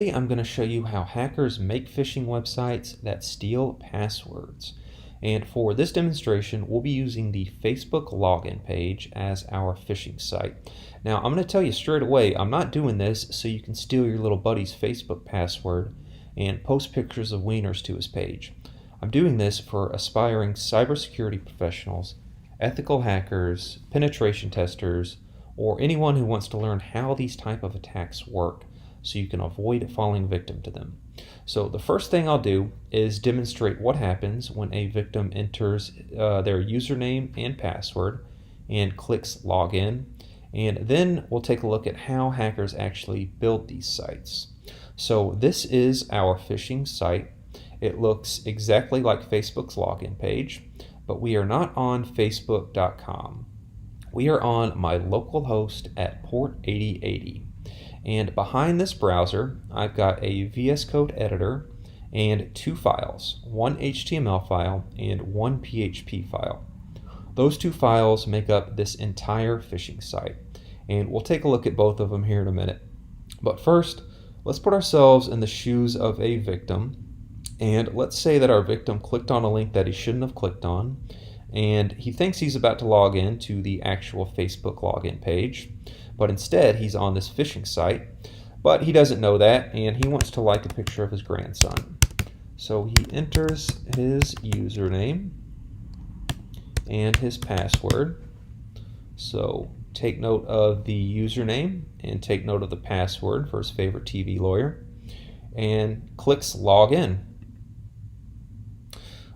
Today I'm going to show you how hackers make phishing websites that steal passwords. And for this demonstration, we'll be using the Facebook login page as our phishing site. Now, I'm going to tell you straight away, I'm not doing this so you can steal your little buddy's Facebook password and post pictures of wieners to his page. I'm doing this for aspiring cybersecurity professionals, ethical hackers, penetration testers, or anyone who wants to learn how these type of attacks work, so you can avoid falling victim to them. So the first thing I'll do is demonstrate what happens when a victim enters their username and password and clicks login, and then we'll take a look at how hackers actually build these sites. So this is our phishing site. It looks exactly like Facebook's login page, but we are not on facebook.com. We are on my local host at port 8080. And behind this browser, I've got a VS Code editor and two files, one HTML file and one PHP file. Those two files make up this entire phishing site, and we'll take a look at both of them here in a minute. But first, let's put ourselves in the shoes of a victim, and let's say that our victim clicked on a link that he shouldn't have clicked on, and he thinks he's about to log in to the actual Facebook login page, but instead he's on this phishing site, but he doesn't know that, and he wants to like a picture of his grandson. So he enters his username and his password. So take note of the username and take note of the password for his favorite TV lawyer, and clicks login.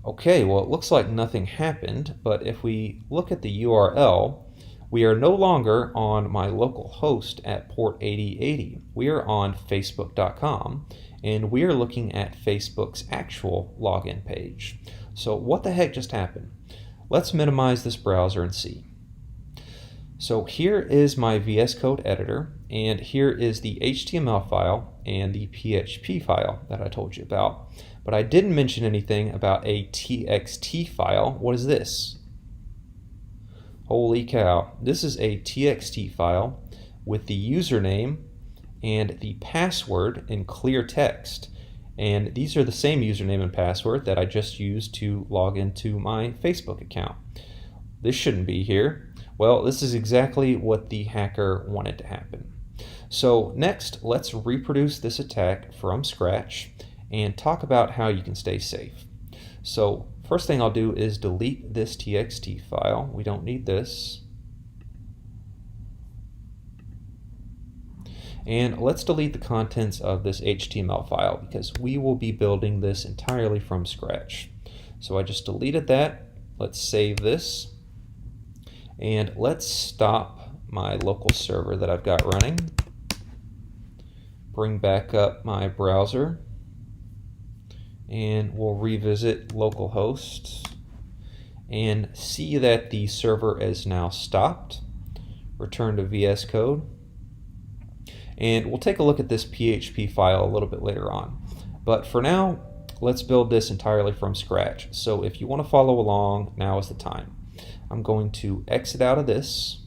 Okay, well, it looks like nothing happened, but if we look at the URL, we are no longer on my local host at port 8080. We are on facebook.com, and we are looking at Facebook's actual login page. So what the heck just happened? Let's minimize this browser and see. So here is my VS Code editor, and here is the HTML file and the PHP file that I told you about. But I didn't mention anything about a TXT file. What is this? Holy cow. This is a TXT file with the username and the password in clear text. And these are the same username and password that I just used to log into my Facebook account. This shouldn't be here. Well, this is exactly what the hacker wanted to happen. So next, let's reproduce this attack from scratch and talk about how you can stay safe. So first thing I'll do is delete this TXT file. We don't need this. And let's delete the contents of this HTML file because we will be building this entirely from scratch. So I just deleted that. Let's save this. And let's stop my local server that I've got running. Bring back up my browser. And we'll revisit localhost and see that the server is now stopped. Return to VS Code. And we'll take a look at this PHP file a little bit later on. But for now, let's build this entirely from scratch. So if you want to follow along, now is the time. I'm going to exit out of this.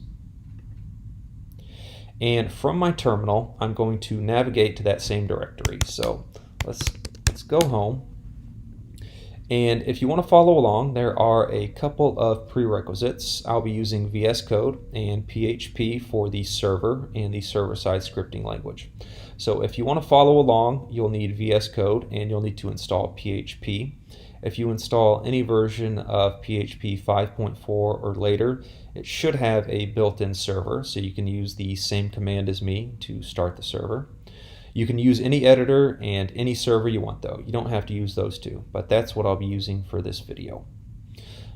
And from my terminal, I'm going to navigate to that same directory. So let's go home. And if you want to follow along, there are a couple of prerequisites. I'll be using VS Code and PHP for the server and the server-side scripting language. So if you want to follow along, you'll need VS Code and you'll need to install PHP. If you install any version of PHP 5.4 or later, it should have a built-in server, so you can use the same command as me to start the server. You can use any editor and any server you want though. You don't have to use those two, but that's what I'll be using for this video.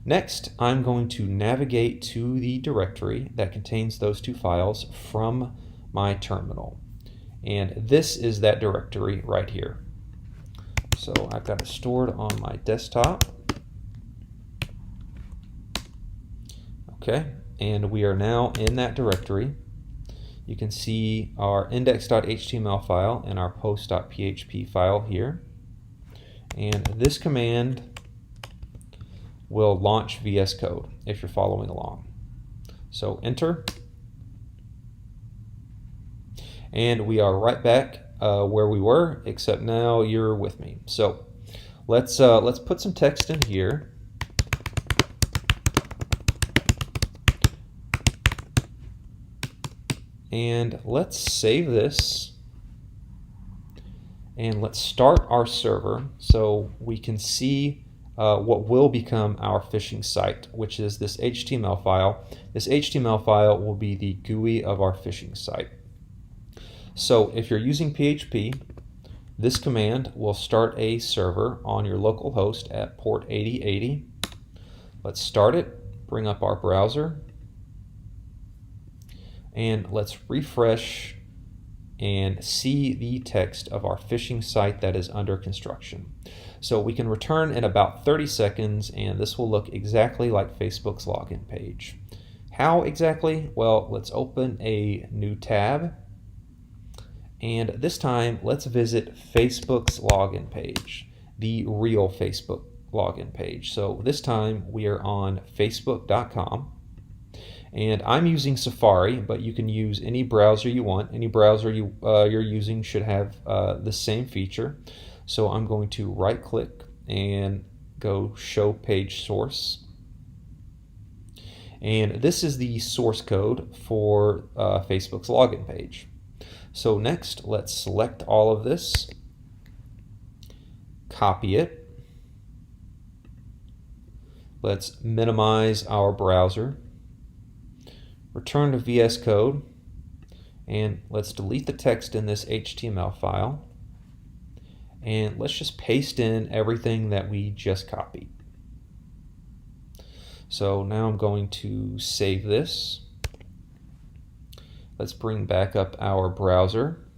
Next, I'm going to navigate to the directory that contains those two files from my terminal. And this is that directory right here. So I've got it stored on my desktop. Okay, and we are now in that directory. You can see our index.html file and our post.php file here. And this command will launch VS Code if you're following along. So enter. And we are right back where we were, except now you're with me. So let's put some text in here. And let's save this. And let's start our server so we can see what will become our phishing site, which is this HTML file. This HTML file will be the GUI of our phishing site. So if you're using PHP, this command will start a server on your local host at port 8080. Let's start it, bring up our browser, and let's refresh and see the text of our phishing site that is under construction. So we can return in about 30 seconds, and this will look exactly like Facebook's login page. How exactly? Well, let's open a new tab, and this time let's visit Facebook's login page, the real Facebook login page. So this time we are on facebook.com. And I'm using Safari, but you can use any browser you want. Any browser you're using should have the same feature. So I'm going to right click and go show page source. And this is the source code for Facebook's login page. So next, let's select all of this, copy it. Let's minimize our browser. Return to VS Code, and let's delete the text in this HTML file, and let's just paste in everything that we just copied. So now I'm going to save this. Let's bring back up our browser,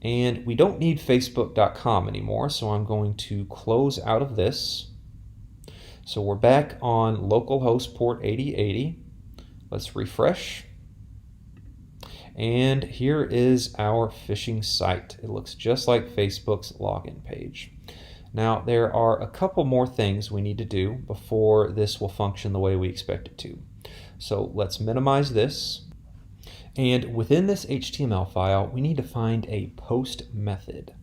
and we don't need facebook.com anymore, so I'm going to close out of this. So we're back on localhost port 8080. Let's refresh. And here is our phishing site. It looks just like Facebook's login page. Now there are a couple more things we need to do before this will function the way we expect it to. So let's minimize this. And within this HTML file, we need to find a post method.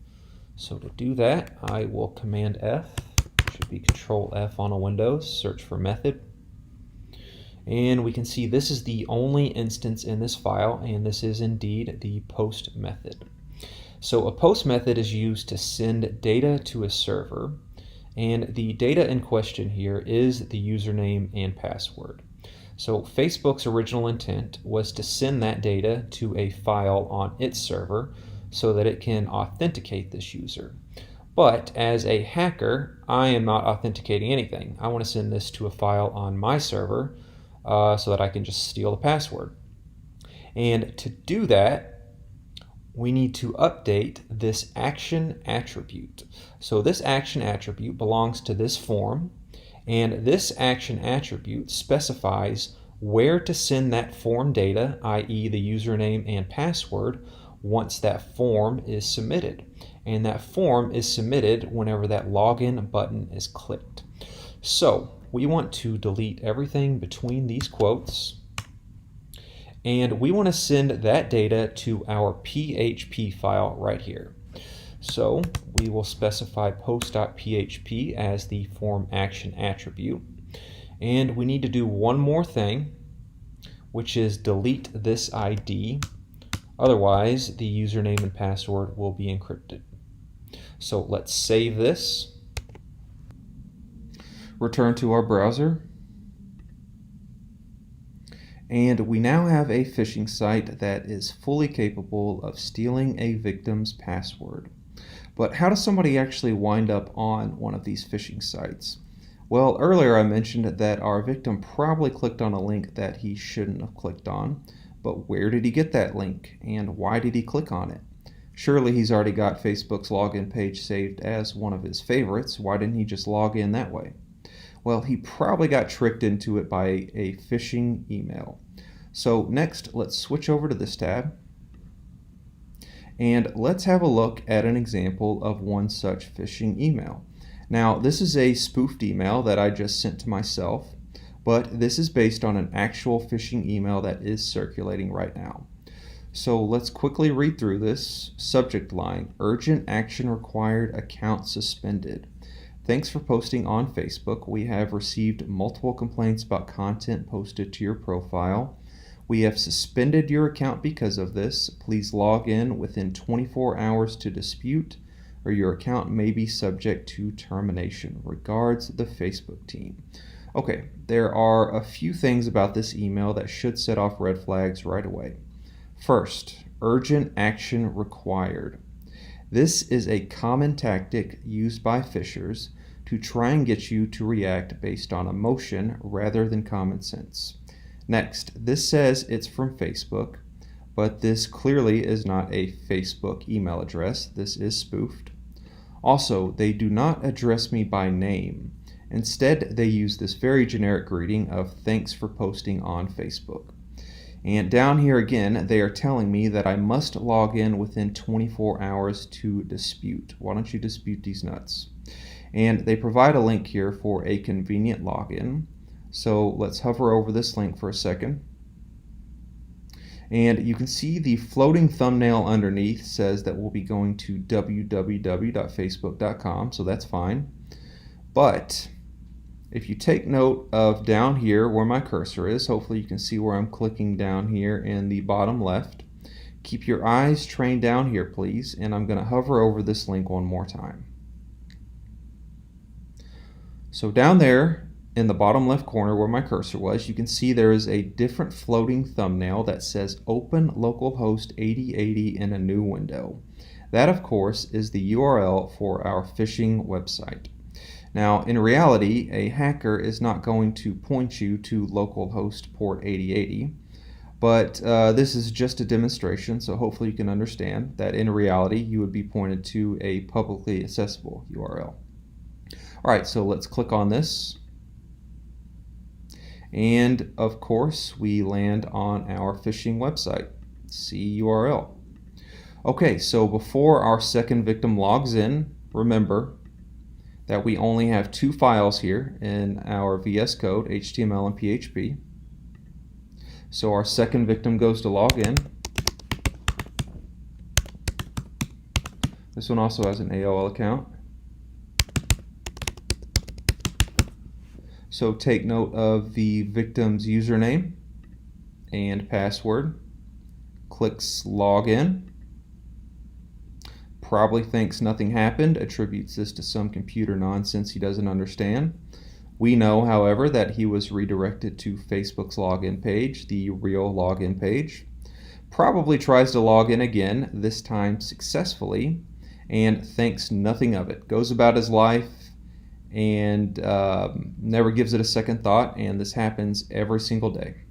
So to do that, I will Command F. Should be Control F on a Windows, search for method. And we can see this is the only instance in this file, and this is indeed the post method. So a post method is used to send data to a server, and the data in question here is the username and password. So Facebook's original intent was to send that data to a file on its server so that it can authenticate this user. But as a hacker, I am not authenticating anything. I want to send this to a file on my server so that I can just steal the password. And to do that, we need to update this action attribute. So this action attribute belongs to this form, and this action attribute specifies where to send that form data, i.e. the username and password, once that form is submitted. And that form is submitted whenever that login button is clicked. So we want to delete everything between these quotes, and we want to send that data to our PHP file right here. So we will specify post.php as the form action attribute, and we need to do one more thing, which is delete this ID. Otherwise, the username and password will be encrypted. So let's save this, return to our browser, and we now have a phishing site that is fully capable of stealing a victim's password. But how does somebody actually wind up on one of these phishing sites? Well, earlier I mentioned that our victim probably clicked on a link that he shouldn't have clicked on, but where did he get that link, and why did he click on it? Surely he's already got Facebook's login page saved as one of his favorites. Why didn't he just log in that way? Well, he probably got tricked into it by a phishing email. So next, let's switch over to this tab, and let's have a look at an example of one such phishing email. Now, this is a spoofed email that I just sent to myself, but this is based on an actual phishing email that is circulating right now. So let's quickly read through this. Subject line, urgent action required, account suspended. Thanks for posting on Facebook. We have received multiple complaints about content posted to your profile. We have suspended your account because of this. Please log in within 24 hours to dispute, or your account may be subject to termination. Regards, the Facebook team. Okay, there are a few things about this email that should set off red flags right away. First, urgent action required. This is a common tactic used by phishers to try and get you to react based on emotion rather than common sense. Next, this says it's from Facebook, but this clearly is not a Facebook email address. This is spoofed. Also, they do not address me by name. Instead, they use this very generic greeting of thanks for posting on Facebook. And down here again, they are telling me that I must log in within 24 hours to dispute. Why don't you dispute these nuts? And they provide a link here for a convenient login. So let's hover over this link for a second. And you can see the floating thumbnail underneath says that we'll be going to www.facebook.com, so that's fine. But if you take note of down here where my cursor is, hopefully you can see where I'm clicking down here in the bottom left. Keep your eyes trained down here, please, and I'm going to hover over this link one more time. So down there in the bottom left corner where my cursor was, you can see there is a different floating thumbnail that says Open Localhost 8080 in a new window. That, of course, is the URL for our phishing website. Now, in reality, a hacker is not going to point you to localhost port 8080, but this is just a demonstration, so hopefully you can understand that in reality you would be pointed to a publicly accessible URL. Alright, so let's click on this. And of course, we land on our phishing website. See URL. Okay, so before our second victim logs in, remember that we only have two files here in our VS Code, HTML and PHP. So our second victim goes to log in. This one also has an AOL account. So take note of the victim's username and password. Clicks login. Probably thinks nothing happened, attributes this to some computer nonsense he doesn't understand. We know, however, that he was redirected to Facebook's login page, the real login page. Probably tries to log in again, this time successfully, and thinks nothing of it. Goes about his life and never gives it a second thought, and this happens every single day.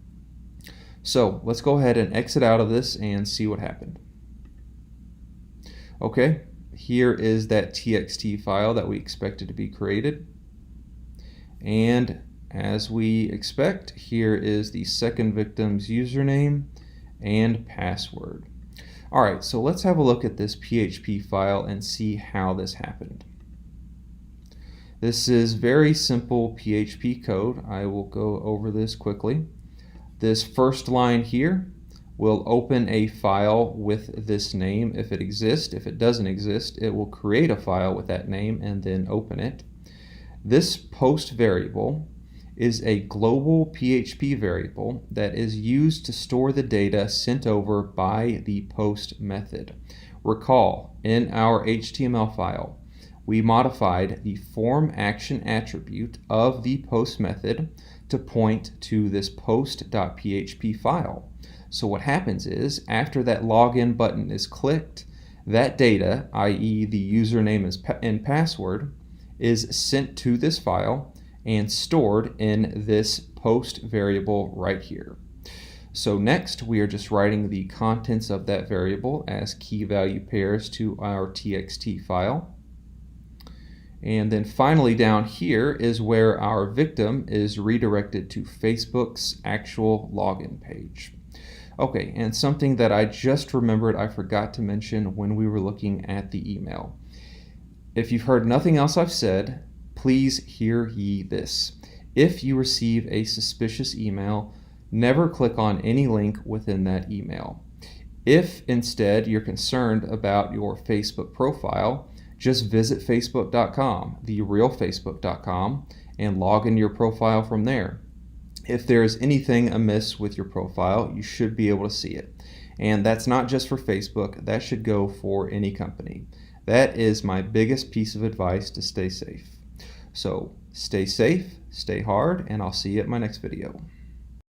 So let's go ahead and exit out of this and see what happened. Okay, here is that TXT file that we expected to be created, and as we expect, here is the second victim's username and password. Alright, so let's have a look at this PHP file and see how this happened. This is very simple PHP code. I will go over this quickly. This first line here will open a file with this name if it exists. If it doesn't exist, it will create a file with that name and then open it. This post variable is a global PHP variable that is used to store the data sent over by the post method. Recall, in our HTML file, we modified the form action attribute of the post method to point to this post.php file. So what happens is, after that login button is clicked, that data, i.e. the username and password, is sent to this file and stored in this post variable right here. So next, we are just writing the contents of that variable as key value pairs to our TXT file. And then finally down here is where our victim is redirected to Facebook's actual login page. Okay, and something that I just remembered I forgot to mention when we were looking at the email. If you've heard nothing else I've said, please hear ye this. If you receive a suspicious email, never click on any link within that email. If instead you're concerned about your Facebook profile, just visit facebook.com, therealfacebook.com, and log into your profile from there. If there's anything amiss with your profile, you should be able to see it. And that's not just for Facebook, that should go for any company. That is my biggest piece of advice to stay safe. So stay safe, stay hard, and I'll see you at my next video.